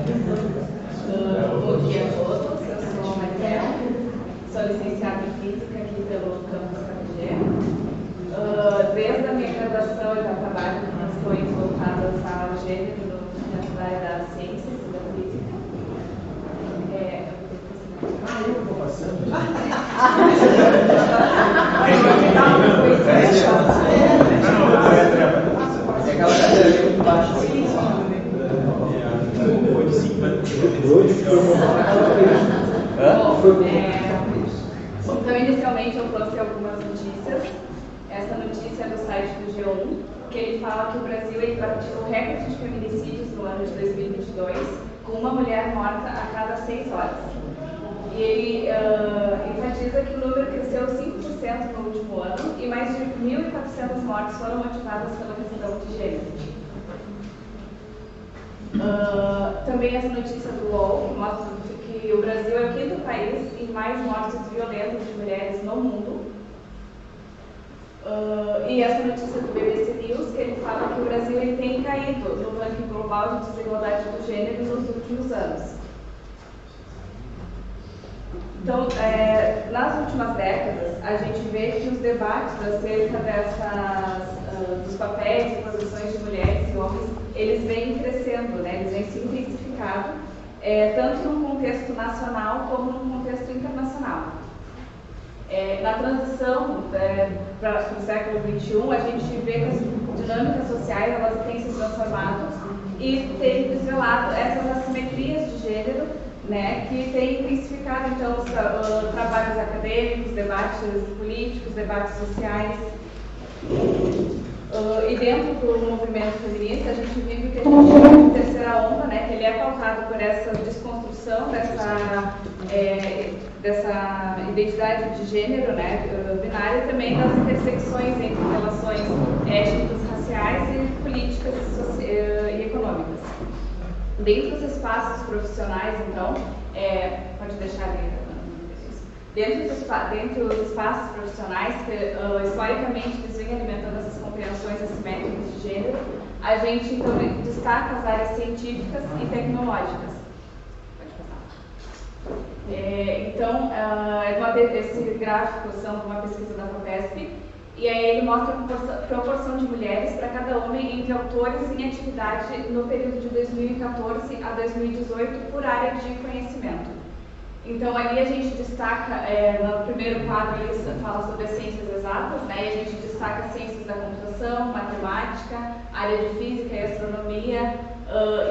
Bom dia a todos, eu sou a Mariel, sou licenciada em Física aqui pelo campus KPG. Desde a minha graduação eu já trabalho com questões voltadas ao gênero dentro da área das ciências e da física. Eu estou passando. Aquela cadeira ali muito baixa. Então, inicialmente, eu trouxe algumas notícias. Essa notícia é do site do G1, que ele fala que o Brasil bateu o recorde de feminicídios no ano de 2022, com uma mulher morta a cada 6 horas. E ele enfatiza que o número cresceu 5% no último ano e mais de 1.400 mortes foram motivadas pela questão de gênero. Também essa notícia do UOL mostra que o Brasil é o 5º país em mais mortes violentas de mulheres no mundo. E essa notícia do BBC News, que ele fala que o Brasil ele tem caído no ranking global de desigualdade do gênero nos últimos anos. Então, nas últimas décadas, a gente vê que os debates acerca dos papéis e posições de mulheres e homens, eles vêm crescendo, né? Eles vêm se intensificando, tanto no contexto nacional como no contexto internacional. Na transição para o século XXI, a gente vê que as dinâmicas sociais elas têm se transformado e têm desvelado essas assimetrias de gênero, né, que tem intensificado então os trabalhos acadêmicos, debates políticos, debates sociais. E dentro do movimento feminista, a gente vive o que a gente chama de terceira onda, né, que ele é pautado por essa desconstrução dessa identidade de gênero, né, binária, e também das intersecções entre relações étnicas, raciais e políticas e econômicas. Dentro dos espaços profissionais, então, pode deixar ali. Dentro dos espaços profissionais, que historicamente eles vêm alimentando essas compreensões assimétricas de gênero, a gente então destaca as áreas científicas e tecnológicas. Pode passar. Então, esse gráfico são de uma pesquisa da FAPESP, e aí ele mostra a proporção de mulheres para cada homem entre autores em atividade no período de 2014 a 2018 por área de conhecimento. Então ali a gente destaca, no primeiro quadro ele fala sobre as ciências exatas, né, e a gente destaca as ciências da computação, matemática, área de física e astronomia,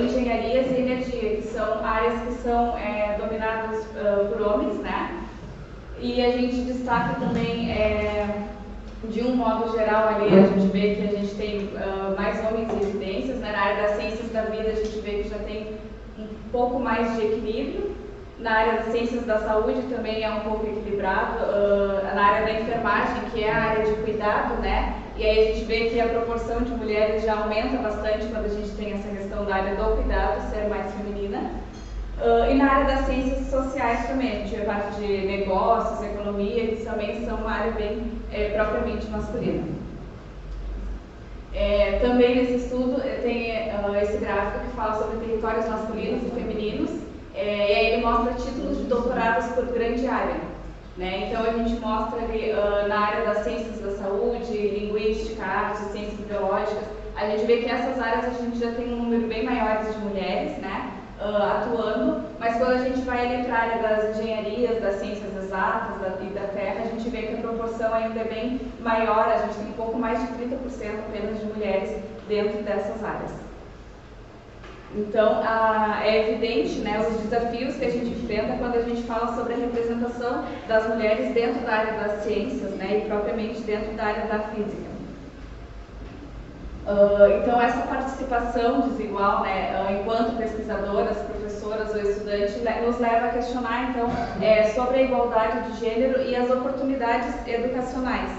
engenharias e energia, que são áreas que são dominadas por homens, né, e a gente destaca também de um modo geral ali a gente vê que a gente tem mais homens em evidências, né? Na área das ciências da vida a gente vê que já tem um pouco mais de equilíbrio, na área das ciências da saúde também é um pouco equilibrado, na área da enfermagem, que é a área de cuidado, né? E aí a gente vê que a proporção de mulheres já aumenta bastante quando a gente tem essa questão da área do cuidado ser mais feminina. E na área das ciências sociais também, a gente vê parte de negócios, economia, que também são uma área bem propriamente masculina. Também nesse estudo tem esse gráfico que fala sobre territórios masculinos e femininos, e aí ele mostra títulos de doutorados por grande área. Né? Então a gente mostra ali na área das ciências da saúde, linguística, artes, ciências biológicas, a gente vê que essas áreas a gente já tem um número bem maior de mulheres, né? Atuando, mas quando a gente vai ali para a área das engenharias, das ciências exatas e da terra, a gente vê que a proporção ainda é bem maior, a gente tem um pouco mais de 30% apenas de mulheres dentro dessas áreas. Então, é evidente, né, os desafios que a gente enfrenta quando a gente fala sobre a representação das mulheres dentro da área das ciências, né, e propriamente dentro da área da física. Então, essa participação desigual, né, enquanto pesquisadoras, professoras ou estudantes, nos leva a questionar, então, sobre a igualdade de gênero e as oportunidades educacionais.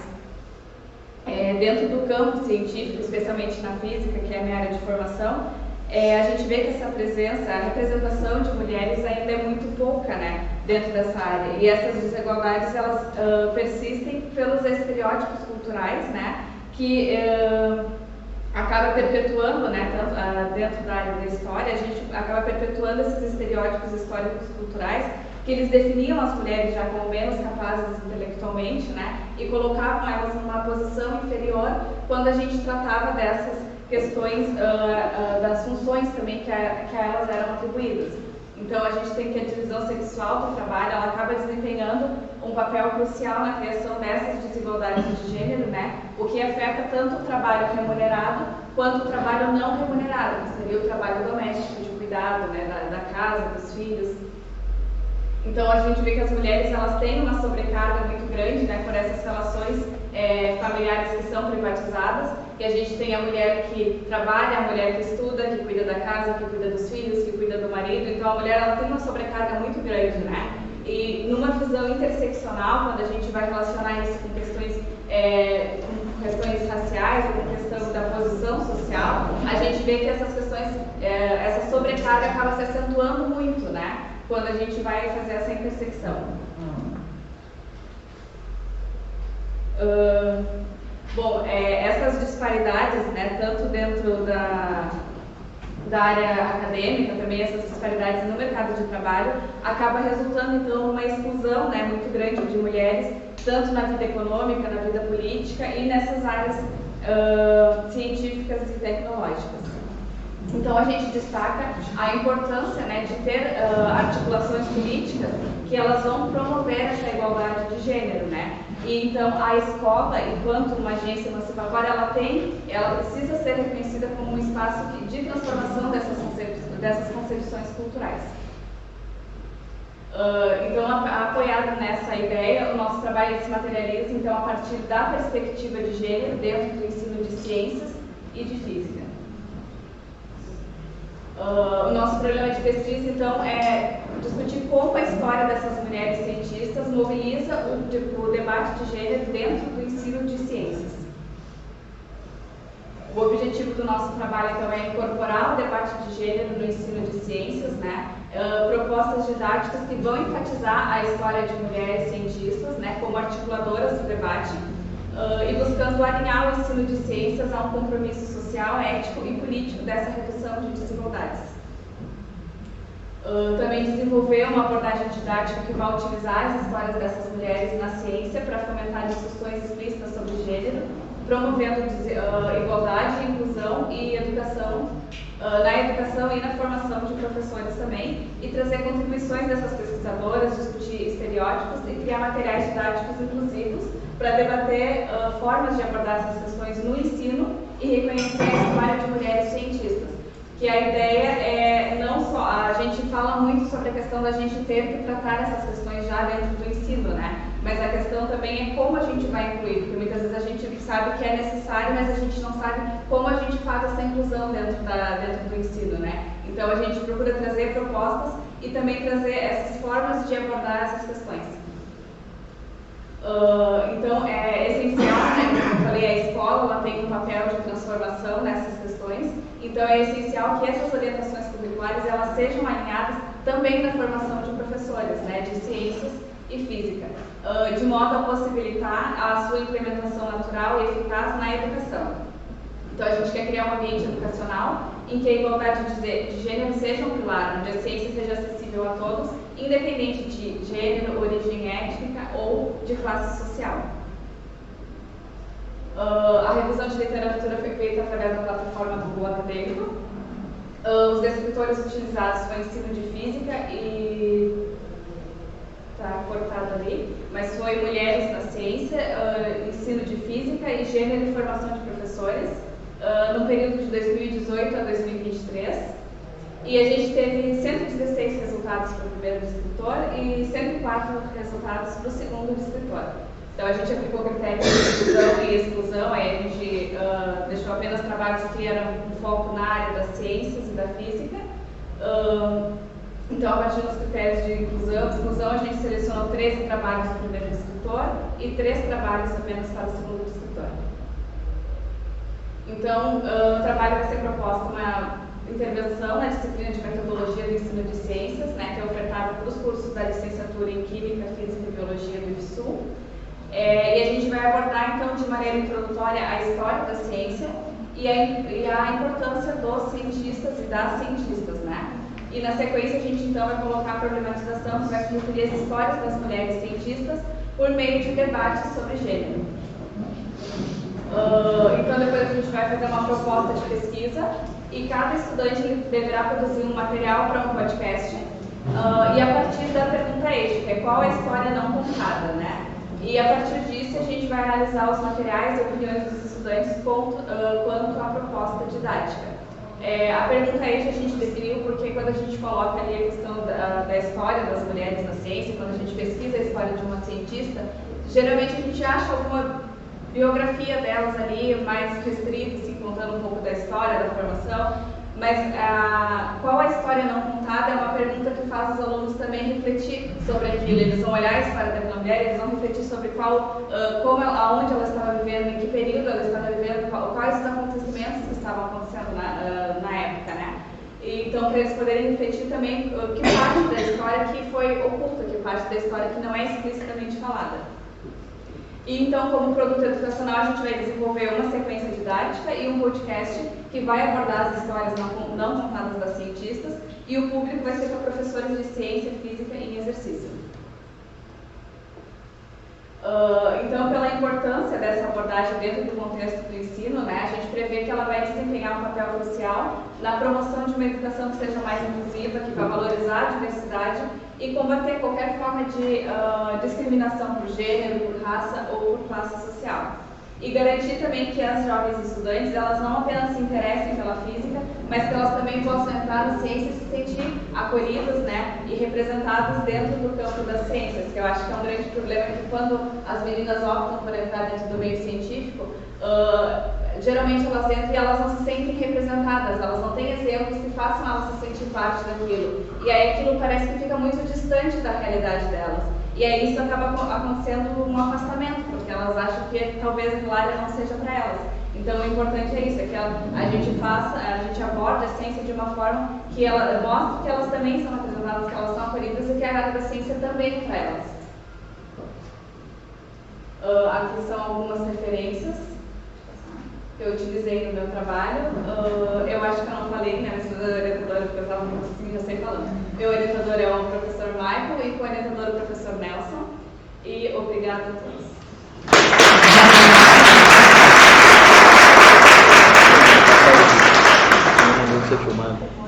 Dentro do campo científico, especialmente na física, que é a minha área de formação, a gente vê que essa presença, a representação de mulheres ainda é muito pouca, né, dentro dessa área. E essas desigualdades, elas persistem pelos estereótipos culturais, né, que acaba perpetuando, né, dentro da área da história, a gente acaba perpetuando esses estereótipos históricos culturais que eles definiam as mulheres já como menos capazes intelectualmente, né, e colocavam elas numa posição inferior quando a gente tratava dessas questões das funções também que a elas eram atribuídas. Então a gente tem que a divisão sexual do trabalho, ela acaba desempenhando um papel crucial na criação dessas desigualdades de gênero, né? O que afeta tanto o trabalho remunerado quanto o trabalho não remunerado, que seria o trabalho doméstico, de cuidado, né, da casa, dos filhos. Então a gente vê que as mulheres elas têm uma sobrecarga muito grande, né, por essas relações familiares que são privatizadas, e a gente tem a mulher que trabalha, a mulher que estuda, que cuida da casa, que cuida dos filhos, que cuida do marido. Então a mulher ela tem uma sobrecarga muito grande, né? E numa visão interseccional, quando a gente vai relacionar isso com questões raciais ou com questão da posição social, a gente vê que essas questões, essa sobrecarga acaba se acentuando muito, né? Quando a gente vai fazer essa intersecção. Bom, essas disparidades, né, tanto dentro da área acadêmica, também essas disparidades no mercado de trabalho, acaba resultando então numa exclusão, né, muito grande de mulheres, tanto na vida econômica, na vida política e nessas áreas científicas e tecnológicas. Então a gente destaca a importância, né, de ter articulações políticas que elas vão promover essa igualdade de gênero, né? E então a escola, enquanto uma agência emancipatória, ela precisa ser reconhecida como um espaço de transformação dessas concepções culturais. Então, apoiado nessa ideia, o nosso trabalho se materializa então a partir da perspectiva de gênero dentro do ensino de ciências e de física. O nosso programa de pesquisa, então, é discutir como a história dessas mulheres cientistas mobiliza o debate de gênero dentro do ensino de ciências. O objetivo do nosso trabalho, então, é incorporar o debate de gênero no ensino de ciências, né? Propostas didáticas que vão enfatizar a história de mulheres cientistas, né, como articuladoras do debate, e buscando alinhar o ensino de ciências a um compromisso social, ético e político dessa redução de desigualdades. Também desenvolver uma abordagem didática que vai utilizar as histórias dessas mulheres na ciência para fomentar discussões explícitas sobre gênero, promovendo igualdade, inclusão e educação, na educação e na formação de professores também, e trazer contribuições dessas pesquisadoras, discutir estereótipos e criar materiais didáticos inclusivos para debater formas de abordar essas questões no ensino e reconhecer a história de mulheres cientistas. Que a ideia é não só, a gente fala muito sobre a questão da gente ter que tratar essas questões já dentro do ensino, né? Mas a questão também é como a gente vai incluir, porque muitas vezes a gente sabe que é necessário, mas a gente não sabe como a gente faz essa inclusão dentro do ensino, né? Então a gente procura trazer propostas e também trazer essas formas de abordar essas questões. Então é essencial, né? Como eu falei, a escola ela tem um papel de transformação nessas questões, então é essencial que essas orientações curriculares elas sejam alinhadas também na formação de professores, né, de ciências e física, de modo a possibilitar a sua implementação natural e eficaz na educação. Então a gente quer criar um ambiente educacional em que a igualdade de gênero seja um pilar, onde a ciência seja acessível a todos, independente de gênero, origem étnica ou de classe social. A revisão de literatura foi feita através da plataforma do Google Acadêmico. Os descritores utilizados foi ensino de física e... está cortado ali, mas foi mulheres na ciência, ensino de física e gênero e formação de professores, no período de 2018 a 2023. E a gente teve 116 resultados para o primeiro descritor e 104 resultados para o segundo descritor. Então a gente aplicou critérios de inclusão e exclusão, aí a gente deixou apenas trabalhos que eram um foco na área das ciências e da física. Então, a partir dos critérios de exclusão, a gente selecionou 13 trabalhos para o primeiro descritor e 3 trabalhos apenas para o segundo descritor. Então, o trabalho vai ser proposto uma intervenção na disciplina de metodologia do ensino de ciências, né, que é ofertada para os cursos da licenciatura em Química, Física e Biologia do IFSU. E a gente vai abordar, então, de maneira introdutória a história da ciência e a importância dos cientistas e das cientistas, né? E na sequência a gente então vai colocar a problematização, que vai se referir às histórias das mulheres cientistas por meio de debates sobre gênero. Então depois a gente vai fazer uma proposta de pesquisa e cada estudante ele deverá produzir um material para um podcast e a partir da pergunta eixo, que é qual é a história não contada, né? E a partir disso a gente vai analisar os materiais e opiniões dos estudantes quanto à proposta didática. A pergunta eixo a gente definiu porque quando a gente coloca ali a questão da história das mulheres na ciência, quando a gente pesquisa a história de uma cientista, geralmente a gente acha alguma biografia delas ali, mais restrita, assim, contando um pouco da história, da formação, mas qual a história não contada é uma pergunta que faz os alunos também refletir sobre aquilo. Eles vão olhar a história daquela mulher, eles vão refletir sobre aonde ela estava vivendo, em que período ela estava vivendo, quais os acontecimentos que estavam acontecendo na época, né? Então, para eles poderem refletir também que parte da história que foi oculta, que parte da história que não é explicitamente falada. E então, como produto educacional, a gente vai desenvolver uma sequência didática e um podcast que vai abordar as histórias não contadas das cientistas, e o público vai ser para professores de ciência física em exercício. Então, pela importância dessa abordagem dentro do contexto do ensino, né, a gente prevê que ela vai desempenhar um papel crucial na promoção de uma educação que seja mais inclusiva, que vai valorizar a diversidade e combater qualquer forma de discriminação por gênero, por raça ou por classe social. E garantir também que as jovens estudantes, elas não apenas se interessem pela física, mas que elas também possam entrar na ciência e se sentir acolhidas, né, e representadas dentro do campo das ciências, que eu acho que é um grande problema, que quando as meninas optam por entrar dentro do meio científico, geralmente elas entram e elas não se sentem representadas, elas não têm exemplos que façam elas se sentir parte daquilo. E aí aquilo parece que fica muito distante da realidade delas. E aí isso acaba acontecendo um afastamento, porque elas acham que talvez aquela área não seja para elas. Então o importante é isso, é que a gente aborde a ciência de uma forma que ela mostre que elas também são representadas, que elas são acolhidas e que a área da ciência também é para elas. Aqui são algumas referências que eu utilizei no meu trabalho. Eu acho que eu não falei, né, mas meu orientador, porque eu estava muito assim, já sei falando. Meu orientador é o professor Michael e co-orientador o professor Nelson. E obrigada a todos. Não sei filmar.